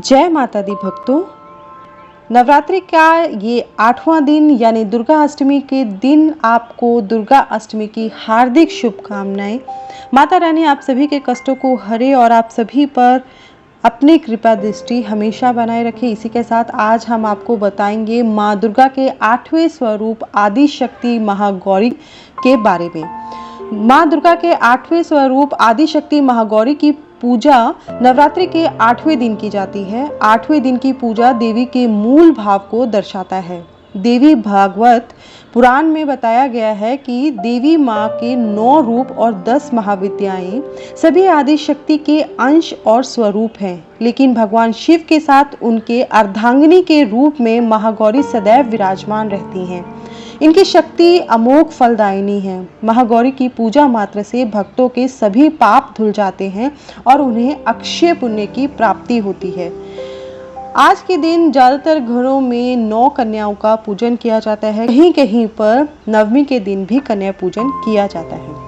जय माता दी भक्तों। नवरात्रि का ये 8वां दिन यानी दुर्गा अष्टमी के दिन आपको दुर्गा अष्टमी की हार्दिक शुभकामनाएं। माता रानी आप सभी के कष्टों को हरे और आप सभी पर अपनी कृपा दृष्टि हमेशा बनाए रखे। इसी के साथ आज हम आपको बताएंगे माँ दुर्गा के 8वें स्वरूप आदि शक्ति महागौरी के बारे में। माँ दुर्गा के 8वें स्वरूप आदि शक्ति महागौरी की पूजा नवरात्रि के 8वें दिन की जाती है। 8वें दिन की पूजा देवी के मूल भाव को दर्शाता है। देवी भागवत पुराण में बताया गया है कि देवी माँ के 9 रूप और 10 महाविद्याएं सभी आदि शक्ति के अंश और स्वरूप हैं, लेकिन भगवान शिव के साथ उनके अर्धांगिनी के रूप में महागौरी सदैव विराजमान रहती हैं। इनकी शक्ति अमोघ फलदायिनी है। महागौरी की पूजा मात्र से भक्तों के सभी पाप धुल जाते हैं और उन्हें अक्षय पुण्य की प्राप्ति होती है। आज के दिन ज्यादातर घरों में 9 कन्याओं का पूजन किया जाता है। कहीं कहीं पर नवमी के दिन भी कन्या पूजन किया जाता है।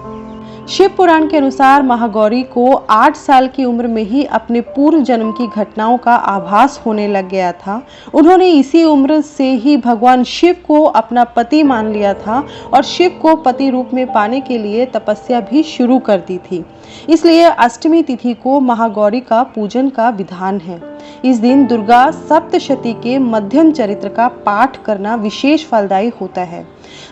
शिव पुराण के अनुसार महागौरी को 8 साल की उम्र में ही अपने पूर्व जन्म की घटनाओं का आभास होने लग गया था। उन्होंने इसी उम्र से ही भगवान शिव को अपना पति मान लिया था और शिव को पति रूप में पाने के लिए तपस्या भी शुरू कर दी थी। इसलिए अष्टमी तिथि को महागौरी का पूजन का विधान है। इस दिन दुर्गा सप्तशती के मध्यम चरित्र का पाठ करना विशेष फलदायी होता है।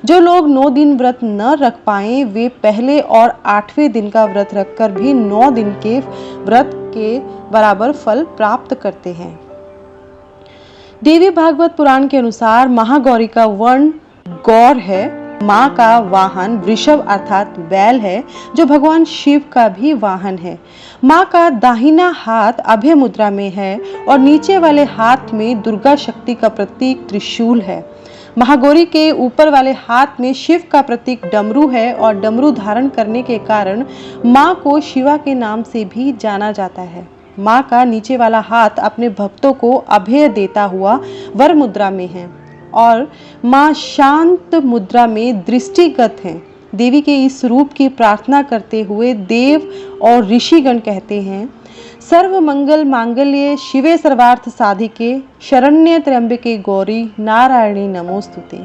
जो लोग 9 दिन व्रत न रख पाए वे पहले और 8वें दिन का व्रत रखकर भी 9 दिन के व्रत के बराबर फल प्राप्त करते हैं। देवी भागवत पुराण के अनुसार महागौरी का वर्ण गौर है। माँ का वाहन वृषभ अर्थात बैल है, जो भगवान शिव का भी वाहन है। माँ का दाहिना हाथ अभय मुद्रा में है और नीचे वाले हाथ में दुर्गा शक्ति का प्रतीक त्रिशूल है। महागौरी के ऊपर वाले हाथ में शिव का प्रतीक डमरू है और डमरू धारण करने के कारण माँ को शिवा के नाम से भी जाना जाता है। माँ का नीचे वाला हाथ अपने भक्तों को अभय देता हुआ वर मुद्रा में है और माँ शांत मुद्रा में दृष्टिगत है। देवी के इस रूप की प्रार्थना करते हुए देव और ऋषिगण कहते हैं, सर्व मंगल मांगल्ये शिवे सर्वार्थ साधिके शरण्य त्र्यंबके गौरी नारायणी नमोस्तुते।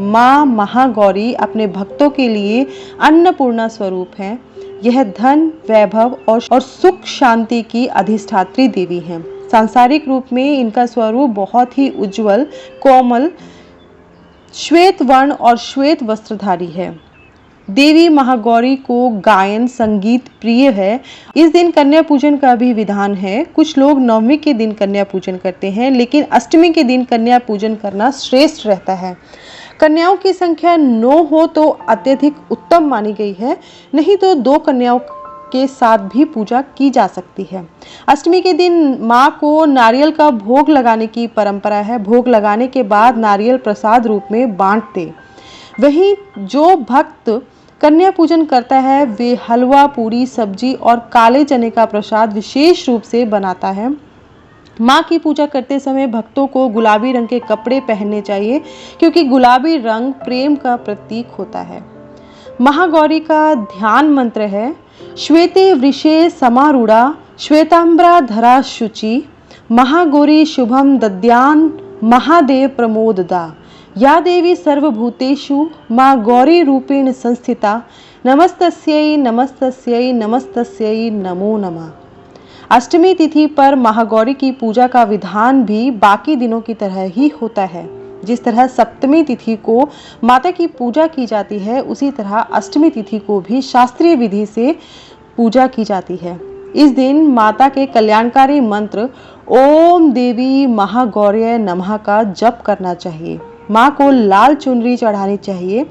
माँ महागौरी अपने भक्तों के लिए अन्नपूर्णा स्वरूप है। यह धन वैभव और सुख शांति की अधिष्ठात्री देवी है। सांसारिक रूप में इनका स्वरूप बहुत ही उज्जवल, कोमल, श्वेत वर्ण और श्वेत वस्त्रधारी है। देवी महागौरी को गायन संगीत प्रिय है। इस दिन कन्या पूजन का भी विधान है। कुछ लोग नवमी के दिन कन्या पूजन करते हैं, लेकिन अष्टमी के दिन कन्या पूजन करना श्रेष्ठ रहता है। कन्याओं की संख्या 9 हो तो अत्यधिक उत्तम मानी गई है, नहीं तो 2 कन्याओं के साथ भी पूजा की जा सकती है। अष्टमी के दिन माँ को नारियल का भोग लगाने की परंपरा है। भोग लगाने के बाद नारियल प्रसाद रूप में बांटते। वहीं जो भक्त कन्या पूजन करता है वे हलवा, पूरी, सब्जी और काले चने का प्रसाद विशेष रूप से बनाता है। माँ की पूजा करते समय भक्तों को गुलाबी रंग के कपड़े पहनने चाहिए, क्योंकि गुलाबी रंग प्रेम का प्रतीक होता है। महागौरी का ध्यान मंत्र है, श्वेते वृषे समारूढ़ा श्वेतांबरा धरा शुचि महागौरी शुभम दद्यान महादेव प्रमोददा या देवी सर्वभूतेषु माँ गौरी रूपेण संस्थिता नमस्तस्यै नमस्तस्यै नमस्तस्यै नमो नमः। अष्टमी तिथि पर महागौरी की पूजा का विधान भी बाकी दिनों की तरह ही होता है। जिस तरह सप्तमी तिथि को माता की पूजा की जाती है, उसी तरह अष्टमी तिथि को भी शास्त्रीय विधि से पूजा की जाती है। इस दिन माता के कल्याणकारी मंत्र ओम देवी महागौर्य नमः का जप करना चाहिए। माँ को लाल चुनरी चढ़ानी चाहिए।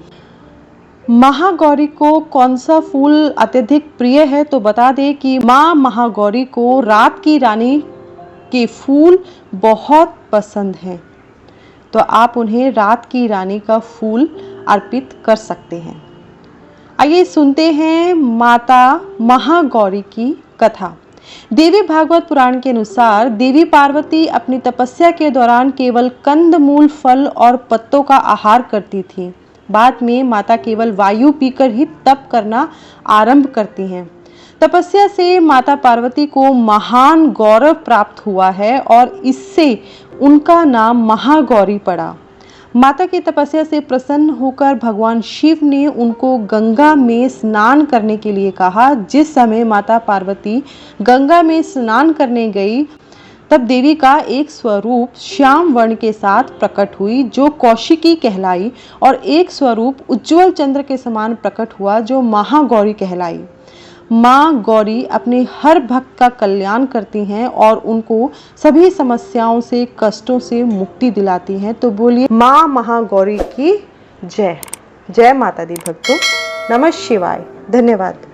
महागौरी को कौन सा फूल अत्यधिक प्रिय है, तो बता दें कि माँ महागौरी को रात की रानी के फूल बहुत पसंद हैं, तो आप उन्हें रात की रानी का फूल अर्पित कर सकते हैं। आइए सुनते हैं माता महागौरी की कथा। देवी भागवत पुराण के अनुसार देवी पार्वती अपनी तपस्या के दौरान केवल कंद मूल, फल और पत्तों का आहार करती थी। बाद में माता केवल वायु पीकर ही तप करना आरंभ करती हैं। तपस्या से माता पार्वती को महान गौरव प्राप्त हुआ है और इससे उनका नाम महागौरी पड़ा। माता की तपस्या से प्रसन्न होकर भगवान शिव ने उनको गंगा में स्नान करने के लिए कहा। जिस समय माता पार्वती गंगा में स्नान करने गई तब देवी का एक स्वरूप श्याम वर्ण के साथ प्रकट हुई जो कौशिकी कहलाई और एक स्वरूप उज्जवल चंद्र के समान प्रकट हुआ जो महागौरी कहलाई। माँ गौरी अपने हर भक्त का कल्याण करती हैं और उनको सभी समस्याओं से कष्टों से मुक्ति दिलाती हैं। तो बोलिए माँ महागौरी की जय। जय माता दी भक्तों। नमः शिवाय। धन्यवाद।